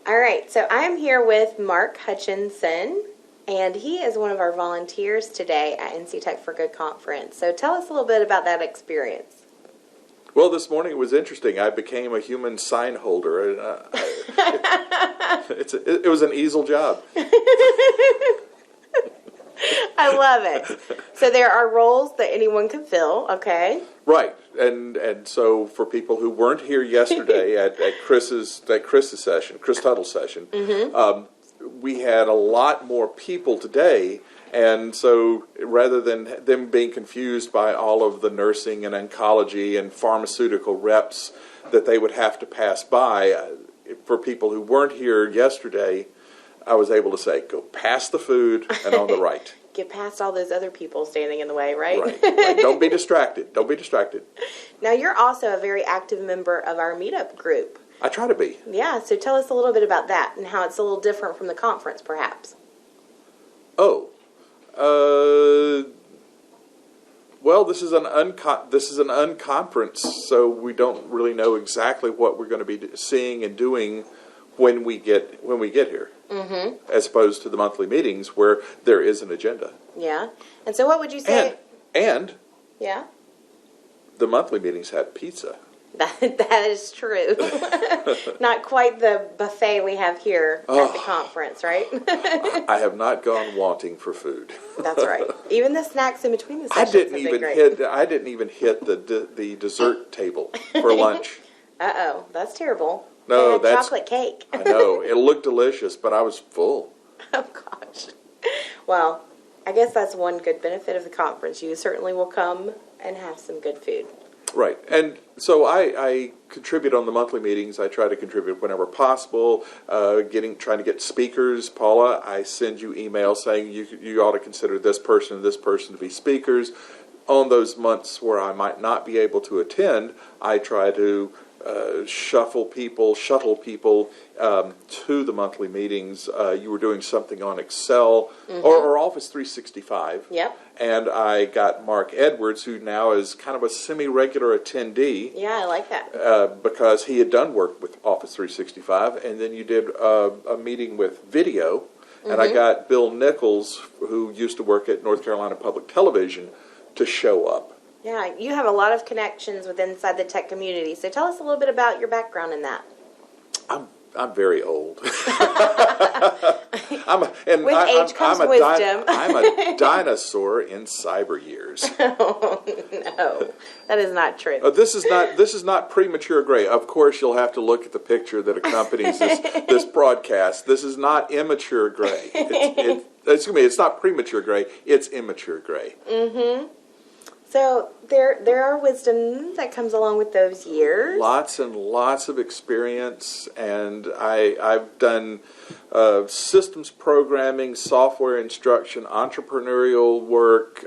All right, so I'm here with Mark Hutchinson, and he is one of our volunteers today at NCT4G Conference. So tell us a little bit about that experience. Well, this morning it was interesting. I became a human sign holder. And, it was an easel job. I love it. So there are roles that anyone can fill, okay? Right, and so for people who weren't here yesterday at Chris session, Chris Tuttle's session, we had a lot more people today, and so rather than them being confused by all of the nursing and oncology and pharmaceutical reps that they would have to pass by, for people who weren't here yesterday, I was able to say, go past the food and on the right. Get past all those other people standing in the way, right? Right. Don't be distracted. Don't be distracted. Now, you're also a very active member of our meetup group. I try to be. Yeah, so tell us a little bit about that and how it's a little different from the conference, perhaps. Oh. Well, this is an unconference, so we don't really know exactly what we're going to be seeing and doing when we get here. As opposed to the monthly meetings where there is an agenda. Yeah. And so what would you say? And yeah, the monthly meetings had pizza. That is true. Not quite the buffet we have here at the conference, right? I have not gone wanting for food. That's right. Even the snacks in between the sessions I didn't even hit the dessert table for lunch. Uh-oh, that's terrible. No, that's chocolate cake. I know. It looked delicious, but I was full. Oh, gosh. Well, I guess that's one good benefit of the conference. You certainly will come and have some good food. Right. And so I contribute on the monthly meetings. I try to contribute whenever possible, trying to get speakers. Paula, I send you emails saying you ought to consider this person and this person to be speakers. On those months where I might not be able to attend, I try to shuttle people to the monthly meetings. You were doing something on Excel or Office 365. Yep. And I got Mark Edwards, who now is kind of a semi-regular attendee. Yeah, I like that. Because he had done work with Office 365. And then you did a meeting with video. And I got Bill Nichols, who used to work at North Carolina Public Television, to show up. Yeah, you have a lot of connections with inside the tech community. So tell us a little bit about your background in that. I'm very old. With age comes wisdom. I'm a dinosaur in cyber years. Oh, no, that is not true. This is not premature gray. Of course, you'll have to look at the picture that accompanies this broadcast. This is not immature gray. Excuse me, it's not premature gray. It's immature gray. So there are wisdom that comes along with those years. Lots and lots of experience, and I've done systems programming, software instruction, entrepreneurial work,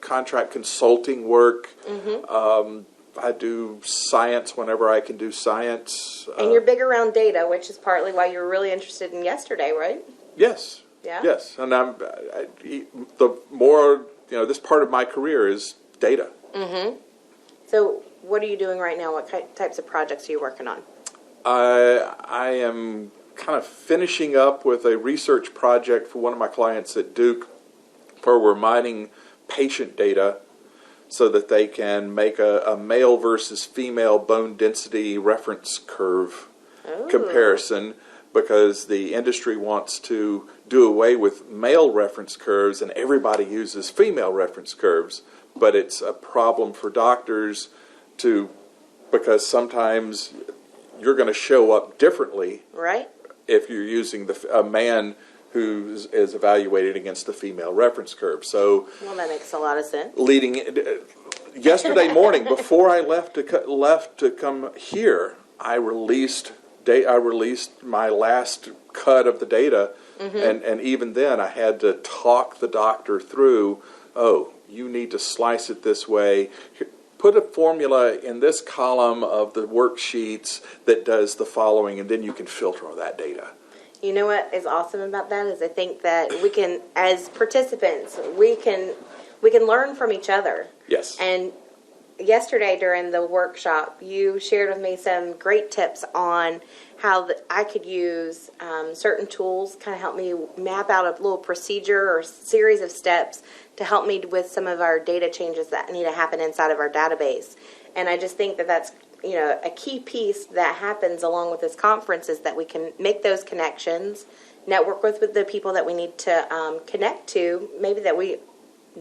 contract consulting work. I do science whenever I can do science. And you're big around data, which is partly why you were really interested in yesterday, right? Yes. Yeah. Yes, and the more. This part of my career is data. So what are you doing right now? What types of projects are you working on? I am kind of finishing up with a research project for one of my clients at Duke where we're mining patient data so that they can make a male versus female bone density reference curve comparison, because the industry wants to do away with male reference curves and everybody uses female reference curves. But it's a problem for doctors because sometimes you're going to show up differently, right? If you're using a man who is evaluated against the female reference curve. So, well, that makes a lot of sense. Yesterday morning, before I left to come here, I released my last cut of the data, and even then I had to talk the doctor through, you need to slice it this way, put a formula in this column of the worksheets that does the following, and then you can filter all that data. You know what is awesome about that is I think that we can, as participants, we can learn from each other. Yes. And yesterday during the workshop, you shared with me some great tips on how I could use certain tools, kind of help me map out a little procedure or series of steps to help me with some of our data changes that need to happen inside of our database. And I just think that that's a key piece that happens along with this conference is that we can make those connections, network with the people that we need to connect to, maybe that we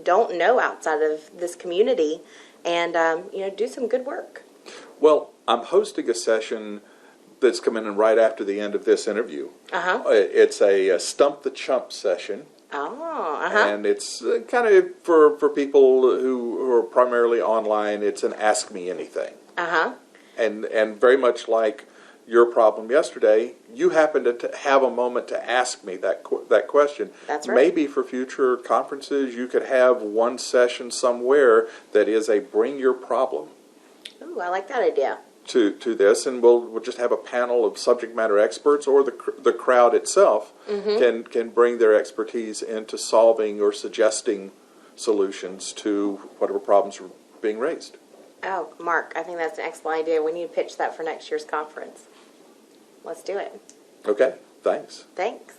don't know outside of this community, and do some good work. Well, I'm hosting a session that's coming in right after the end of this interview. It's a Stump the Chump session. And it's kind of for people who are primarily online. It's an Ask Me Anything. And very much like your problem yesterday, you happen to have a moment to ask me that question. That's right. Maybe for future conferences, you could have one session somewhere that is a bring your problem. Ooh, I like that idea. To this, and we'll just have a panel of subject matter experts, or the crowd itself can bring their expertise into solving or suggesting solutions to whatever problems are being raised. Oh, Mark, I think that's an excellent idea. We need to pitch that for next year's conference. Let's do it. Okay, thanks. Thanks.